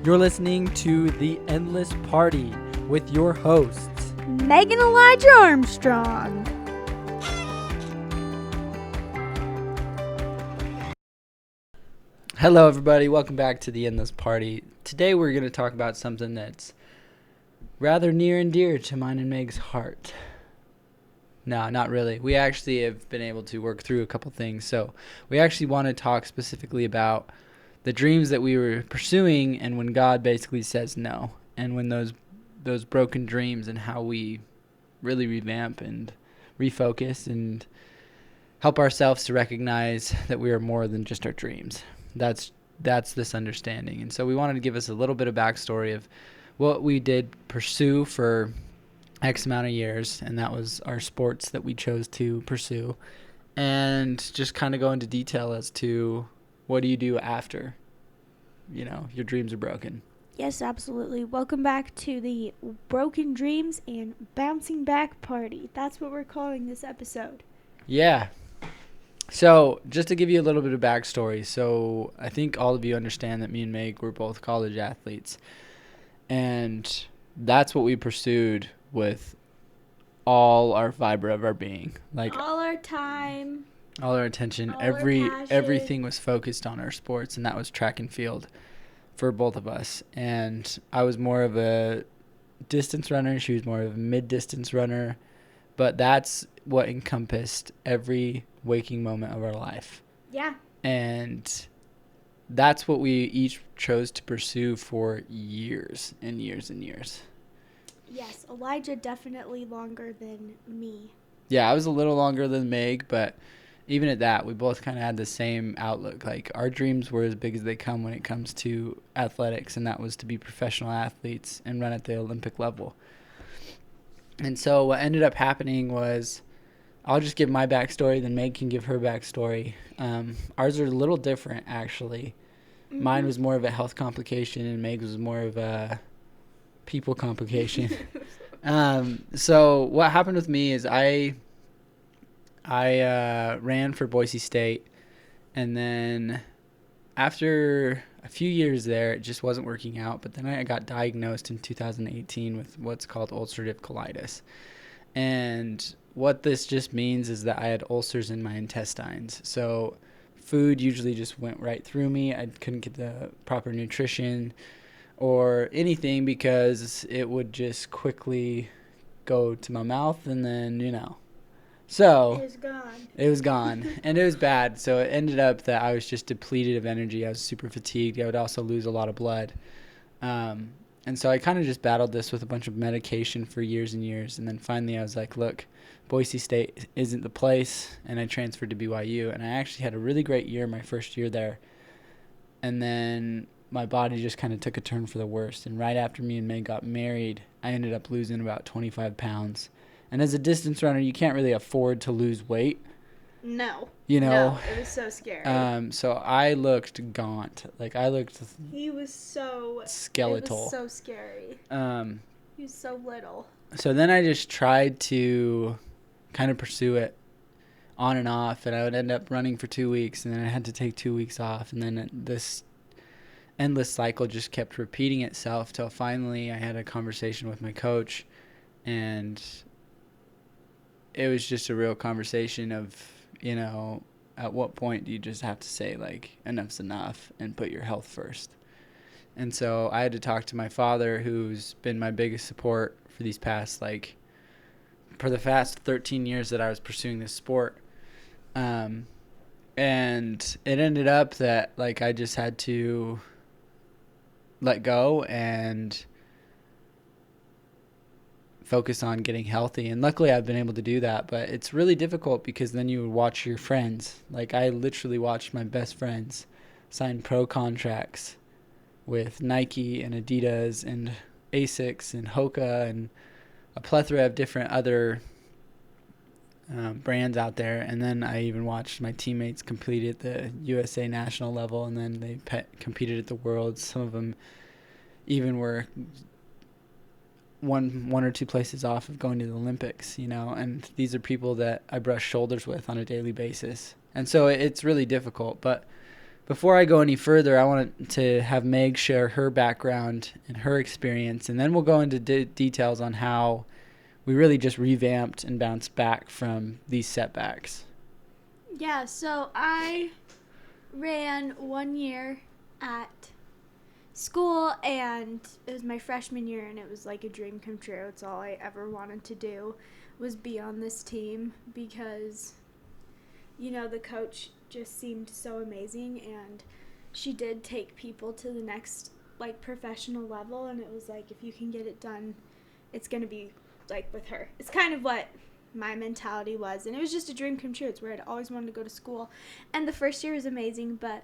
You're listening to The Endless Party with your hosts, Megan Elijah Armstrong. Hello everybody, welcome back to The Endless Party. Today we're going to talk about something that's rather near and dear to mine and Meg's heart. No, not really. We actually have been able to work through a couple things. So we actually want to talk specifically about the dreams that we were pursuing and when God basically says no. And when those broken dreams and how we really revamp and refocus and help ourselves to recognize that we are more than just our dreams. That's this understanding. And so we wanted to give us a little bit of backstory of what we did pursue for X amount of years, and that was our sports that we chose to pursue, and just kind of go into detail as to what do you do after, your dreams are broken. Yes, absolutely. Welcome back to the Broken Dreams and Bouncing Back Party. That's what we're calling this episode. Yeah. So just to give you a little bit of backstory, so I think all of you understand that me and Meg were both college athletes, and that's what we pursued with all our fiber of our being, like all our time, all our attention, all our passion. everything was focused on our sports, and that was track and field for both of us. And I was more of a distance runner, she was more of a mid-distance runner, but that's what encompassed every waking moment of our life. Yeah. And that's what we each chose to pursue for years and years and years. Yes, Elijah definitely longer than me. Yeah, I was a little longer than Meg, but even at that, we both kind of had the same outlook. Like, our dreams were as big as they come when it comes to athletics, and that was to be professional athletes and run at the Olympic level. And so what ended up happening was, I'll just give my backstory, then Meg can give her backstory. Ours are a little different, actually. Mm-hmm. Mine was more of a health complication, and Meg's was more of a people complication. So what happened with me is I ran for Boise State, and then after a few years there, it just wasn't working out. But then I got diagnosed in 2018 with what's called ulcerative colitis. And what this just means is that I had ulcers in my intestines. So food usually just went right through me. I couldn't get the proper nutrition or anything because it would just quickly go to my mouth and then, So it was gone. And it was bad. So it ended up that I was just depleted of energy. I was super fatigued. I would also lose a lot of blood. And so I kind of just battled this with a bunch of medication for years and years. And then finally I was like, look, Boise State isn't the place. And I transferred to BYU. And I actually had a really great year my first year there. And then my body just kind of took a turn for the worst. And right after me and Meg got married, I ended up losing about 25 pounds. And as a distance runner, you can't really afford to lose weight. No. No, it was so scary. So I looked gaunt. Like, I looked... He was so... skeletal. It was so scary. He was so little. So then I just tried to kind of pursue it on and off, and I would end up running for 2 weeks, and then I had to take 2 weeks off, and then this endless cycle just kept repeating itself till finally I had a conversation with my coach, and it was just a real conversation of, at what point do you just have to say, like, enough's enough and put your health first. And so I had to talk to my father, who's been my biggest support for these past, for the past 13 years that I was pursuing this sport. And it ended up that, I just had to let go and focus on getting healthy. And luckily I've been able to do that, but it's really difficult because then you would watch your friends. I literally watched my best friends sign pro contracts with Nike and Adidas and Asics and Hoka and a plethora of different other brands out there. And then I even watched my teammates compete at the USA national level, and then they competed at the Worlds. Some of them even were one or two places off of going to the Olympics, and these are people that I brush shoulders with on a daily basis. And so it's really difficult, but before I go any further, I want to have Meg share her background and her experience, and then we'll go into details on how we really just revamped and bounced back from these setbacks. Yeah, so I ran 1 year at school, and it was my freshman year, and it was like a dream come true. It's all I ever wanted to do was be on this team because, the coach just seemed so amazing, and she did take people to the next, like, professional level, and it was like, if you can get it done, it's going to be, like, with her. It's kind of what my mentality was, and it was just a dream come true. It's where I'd always wanted to go to school, and the first year was amazing, but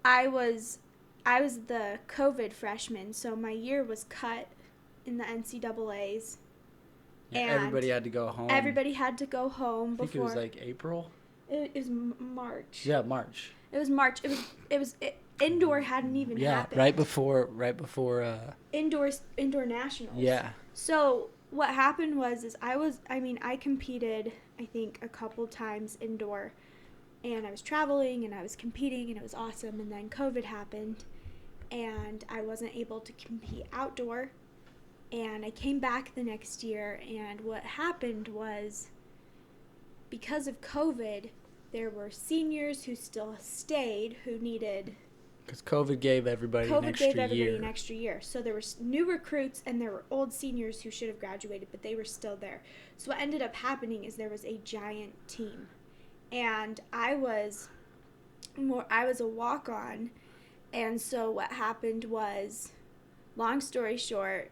I was the COVID freshman, so my year was cut in the NCAAs. Yeah, And everybody had to go home. Everybody had to go home I think it was like April. It was March. Yeah, March. It was March. Indoor hadn't even happened. Yeah, right before. Indoor nationals. Yeah. So what happened was I competed, I think, a couple times indoor, and I was traveling and I was competing and it was awesome, and then COVID happened and I wasn't able to compete outdoor, and I came back the next year, and what happened was, because of COVID, there were seniors who still stayed who needed... Because COVID gave everybody an extra year. So there were new recruits and there were old seniors who should have graduated, but they were still there. So what ended up happening is there was a giant team. And I was a walk-on. And so what happened was, long story short,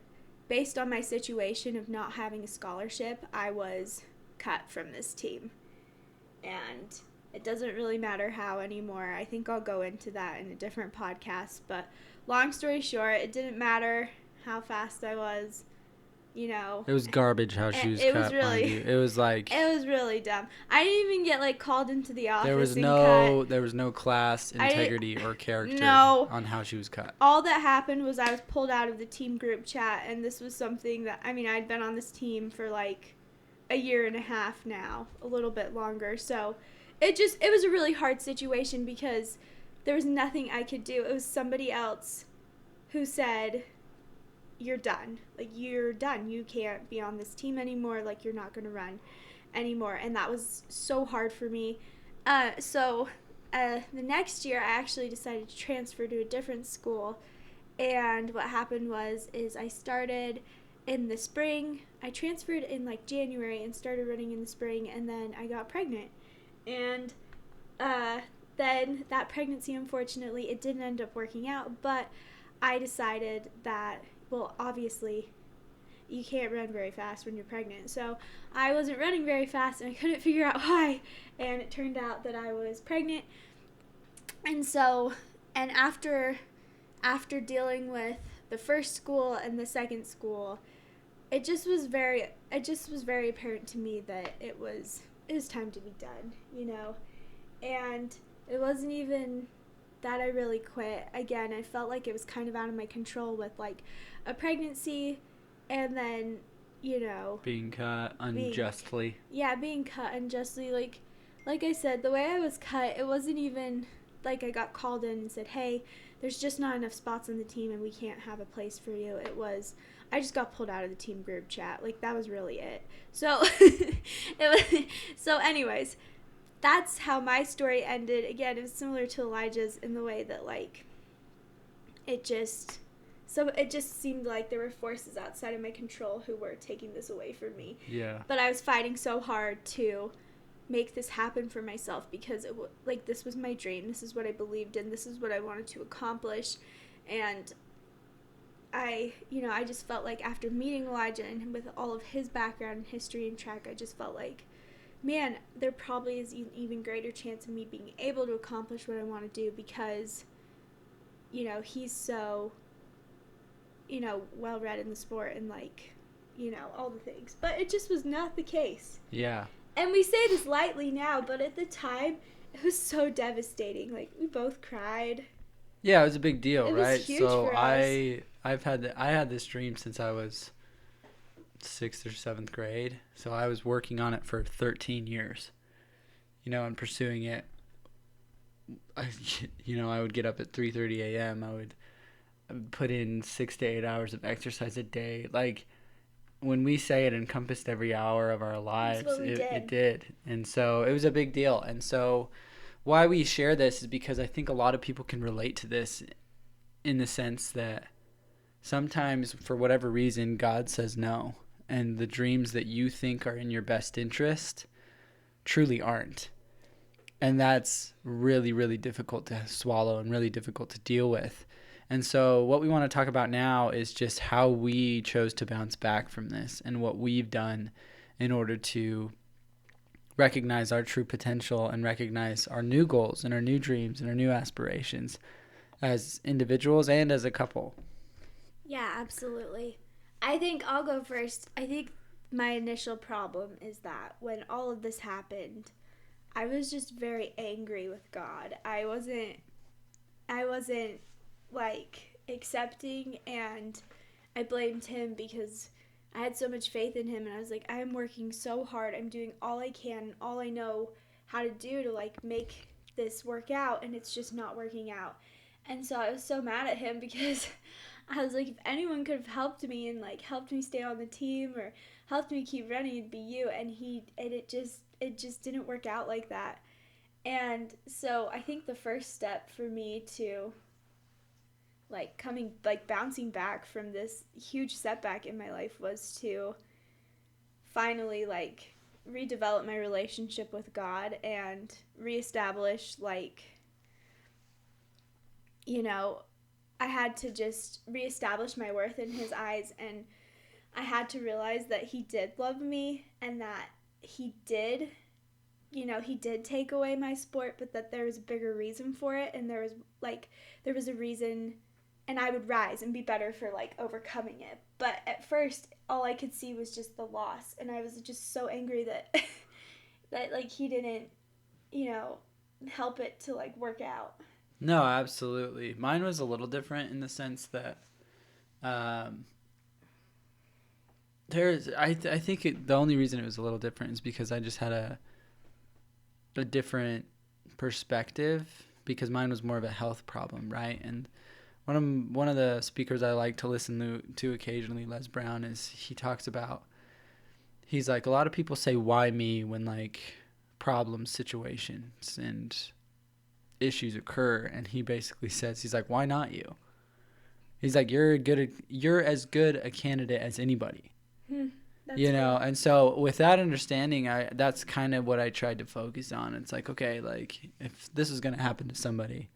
based on my situation of not having a scholarship, I was cut from this team. And it doesn't really matter how anymore. I think I'll go into that in a different podcast. But long story short, it didn't matter how fast I was, It was garbage how she was cut. It was like... It was really dumb. I didn't even get, called into the office There was no class integrity or character on how she was cut. All that happened was I was pulled out of the team group chat, and this was something that, I'd been on this team for, like, a year and a half now, a little bit longer, so... It was a really hard situation because there was nothing I could do. It was somebody else who said, you're done. Like, you're done. You can't be on this team anymore. Like, you're not going to run anymore. And that was so hard for me. So the next year, I actually decided to transfer to a different school. And what happened is I started in the spring. I transferred in, like, January and started running in the spring. And then I got pregnant. And then that pregnancy, unfortunately, it didn't end up working out, but I decided that, well, obviously, you can't run very fast when you're pregnant. So I wasn't running very fast, and I couldn't figure out why, and it turned out that I was pregnant. And so, and after dealing with the first school and the second school, it just was very apparent to me that it was time to be done, and it wasn't even that I really quit. Again, I felt like it was kind of out of my control with, like, a pregnancy, and then, being cut unjustly. Being cut unjustly. Like I said, the way I was cut, it wasn't even like I got called in and said, hey, there's just not enough spots on the team and we can't have a place for you. It was, I just got pulled out of the team group chat. Like, that was really it. So, so anyways, that's how my story ended. Again, it was similar to Elijah's in the way that, like, it just seemed like there were forces outside of my control who were taking this away from me. Yeah. But I was fighting so hard to make this happen for myself because this was my dream. This is what I believed in. This is what I wanted to accomplish. And I just felt like after meeting Elijah and with all of his background and history and track, I just felt like, man, there probably is an even greater chance of me being able to accomplish what I want to do because, he's so, well-read in the sport and, like, all the things. But it just was not the case. Yeah. And we say this lightly now, but at the time, it was so devastating. Like, we both cried. Yeah, it was a big deal, it right? Was huge so for us. I had this dream since I was 6th or 7th grade. So I was working on it for 13 years, and pursuing it I, I would get up at 3:30 a.m. I would put in 6 to 8 hours of exercise a day. Like, when we say it encompassed every hour of our That's lives, what we it did. did. And so it was a big deal. And so why we share this is because I think a lot of people can relate to this in the sense that sometimes, for whatever reason, God says no. And the dreams that you think are in your best interest truly aren't. And that's really, really difficult to swallow and really difficult to deal with. And so, what we want to talk about now is just how we chose to bounce back from this and what we've done in order to recognize our true potential and recognize our new goals and our new dreams and our new aspirations as individuals and as a couple. Yeah, absolutely. I think I'll go first. I think my initial problem is that when all of this happened, I was just very angry with God. I wasn't like accepting, and I blamed him because I had so much faith in him, and I was like, I'm working so hard. I'm doing all I can, all I know how to do to like make this work out, and it's just not working out. And so I was so mad at him because I was like, if anyone could have helped me and like helped me stay on the team or helped me keep running, it'd be you. And it just didn't work out like that. And so I think the first step for me to bouncing back from this huge setback in my life was to finally redevelop my relationship with God and reestablish you know I had to just reestablish my worth in his eyes, and I had to realize that he did love me and that he did take away my sport, but that there was a bigger reason for it, and there was a reason, and I would rise and be better for overcoming it. But at first, all I could see was just the loss, and I was just so angry that that he didn't, you know, help it to work out. No, absolutely. Mine was a little different in the sense that um, I think the only reason it was a little different is because I just had a different perspective because mine was more of a health problem, right? And one of the speakers I like to listen to occasionally, Les Brown, is he talks about, he's like, a lot of people say why me when problem situations and issues occur, and he basically says, he's like, why not you? He's like, you're as good a candidate as anybody. That's good. And so with that understanding, that's kind of what I tried to focus on. It's like, okay, if this is going to happen to somebody,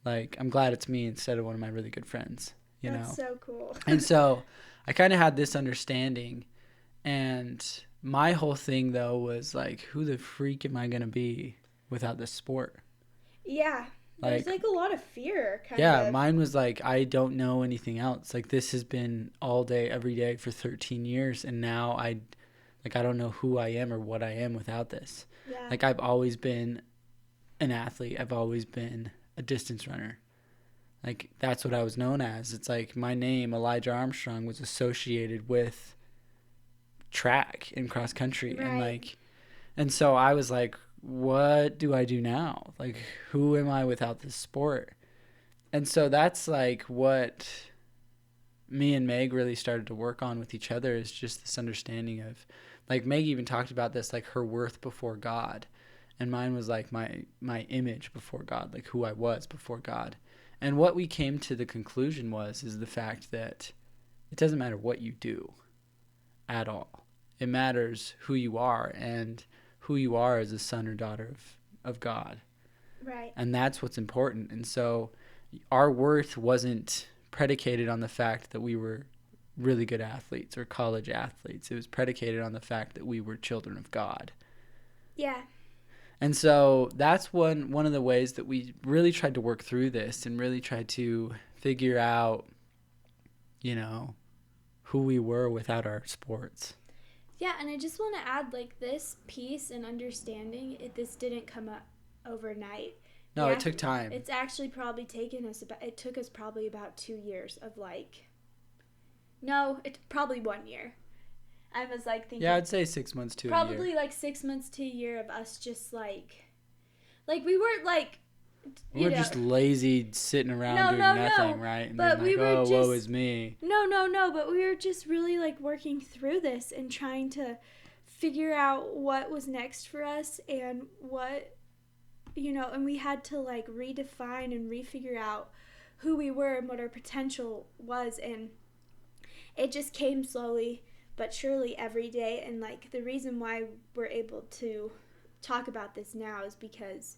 I'm glad it's me instead of one of my really good friends, That's so cool. And so I kind of had this understanding, and my whole thing though was who the freak am I going to be without this sport? Yeah, there's Like, a lot of fear, kind yeah, of. mine was I don't know anything else. This has been all day, every day for 13 years, and now I don't know who I am or what I am without this. Yeah. I've always been an athlete. I've always been a distance runner. That's what I was known as. It's my name, Elijah Armstrong, was associated with track and cross country, Right. and so I was like, what do I do now? Who am I without this sport? And so that's what me and Meg really started to work on with each other, is just this understanding of Meg even talked about this, her worth before God, and mine was my image before God, who I was before God. And what we came to the conclusion is the fact that it doesn't matter what you do at all. It matters who you are, and who you are as a son or daughter of God. Right. And that's what's important. And so our worth wasn't predicated on the fact that we were really good athletes or college athletes. It was predicated on the fact that we were children of God. Yeah. And so that's one of the ways that we really tried to work through this and really tried to figure out, who we were without our sports. Yeah, and I just want to add this peace and understanding, this didn't come up overnight. No, it took time. It's actually probably it took us probably about 2 years of no, it's probably 1 year. I was thinking. Yeah, I'd say 6 months to a year. Probably 6 months to a year of us just we weren't We were just lazy, sitting around doing nothing, right? And but being like, oh, woe is me. No, but we were just really like working through this and trying to figure out what was next for us and what, and we had to like redefine and refigure out who we were and what our potential was. And it just came slowly but surely every day. And like the reason why we're able to talk about this now is because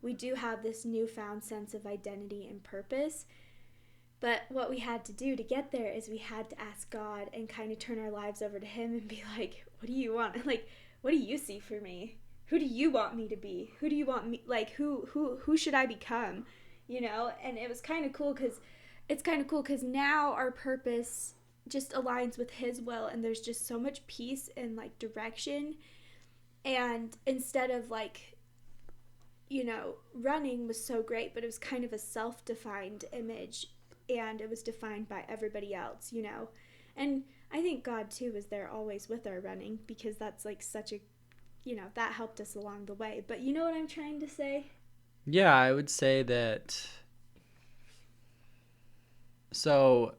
we do have this newfound sense of identity and purpose. But what we had to do to get there is we had to ask God and kind of turn our lives over to Him and be like, what do you want? Like, what do you see for me? Who do you want me to be? Who do you want me, like, who should I become? And it was kind of cool because now our purpose just aligns with His will, and there's just so much peace and like direction. And instead of like, running was so great, but it was kind of a self-defined image, and it was defined by everybody else, And I think God, too, was there always with our running, because that's like such a, that helped us along the way. But you know what I'm trying to say? Yeah, I would say that. So,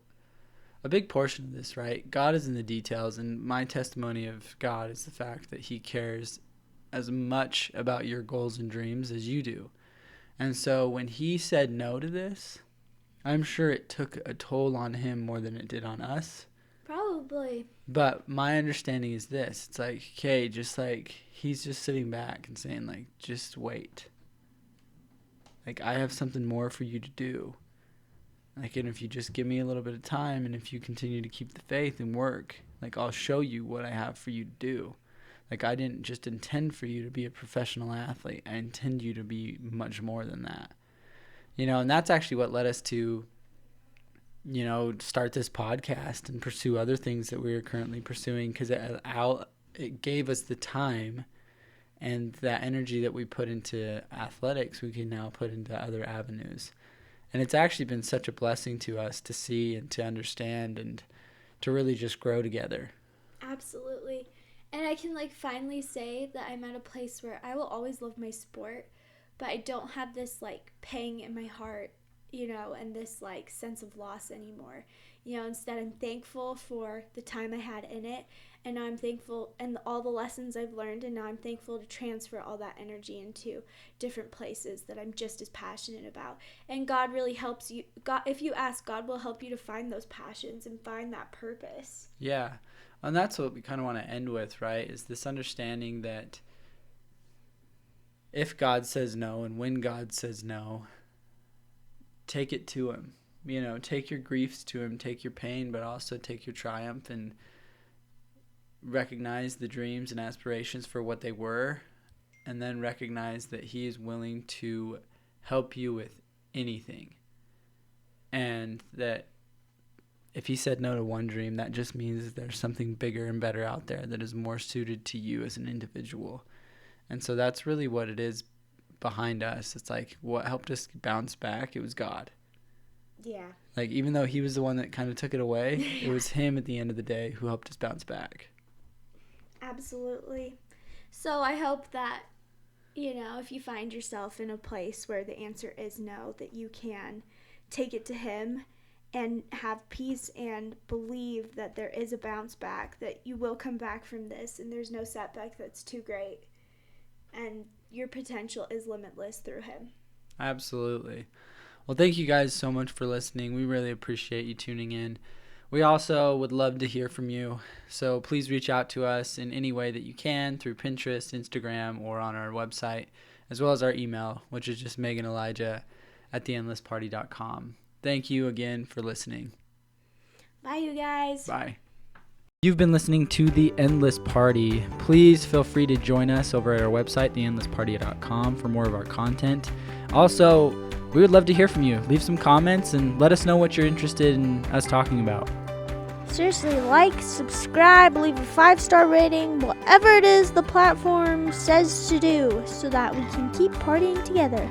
a big portion of this, right? God is in the details, and my testimony of God is the fact that He cares as much about your goals and dreams as you do. And so when He said no to this, I'm sure it took a toll on Him more than it did on us. Probably. But my understanding is this. It's like, okay, just like He's just sitting back and saying, like, just wait. Like, I have something more for you to do. Like, and if you just give me a little bit of time, and if you continue to keep the faith and work, like, I'll show you what I have for you to do. Like, I didn't just intend for you to be a professional athlete. I intend you to be much more than that. And that's actually what led us to, start this podcast and pursue other things that we are currently pursuing, because it gave us the time, and that energy that we put into athletics, we can now put into other avenues. And it's actually been such a blessing to us to see and to understand and to really just grow together. Absolutely. And I can like finally say that I'm at a place where I will always love my sport, but I don't have this like pang in my heart, and this like sense of loss anymore. Instead I'm thankful for the time I had in it, and now I'm thankful and all the lessons I've learned, and now I'm thankful to transfer all that energy into different places that I'm just as passionate about. And God really helps you. God, if you ask, God will help you to find those passions and find that purpose. Yeah. And that's what we kind of want to end with, right? Is this understanding that if God says no and when God says no, take it to Him. Take your griefs to Him, take your pain, but also take your triumph, and recognize the dreams and aspirations for what they were, and then recognize that He is willing to help you with anything. And that if He said no to one dream, that just means there's something bigger and better out there that is more suited to you as an individual. And so that's really what it is behind us. It's like, what helped us bounce back? It was God. Yeah. Like, even though He was the one that kind of took it away, It was Him at the end of the day who helped us bounce back. Absolutely. So I hope that, if you find yourself in a place where the answer is no, that you can take it to Him and have peace and believe that there is a bounce back, that you will come back from this, and there's no setback that's too great, and your potential is limitless through Him. Absolutely. Well, thank you guys so much for listening. We really appreciate you tuning in. We also would love to hear from you, so please reach out to us in any way that you can, through Pinterest, Instagram, or on our website, as well as our email, which is just meganelijah@theendlessparty.com. Thank you again for listening. Bye, you guys. Bye. You've been listening to The Endless Party. Please feel free to join us over at our website, theendlessparty.com, for more of our content. Also, we would love to hear from you. Leave some comments and let us know what you're interested in us talking about. Seriously, like, subscribe, leave a 5-star rating, whatever it is the platform says to do, so that we can keep partying together.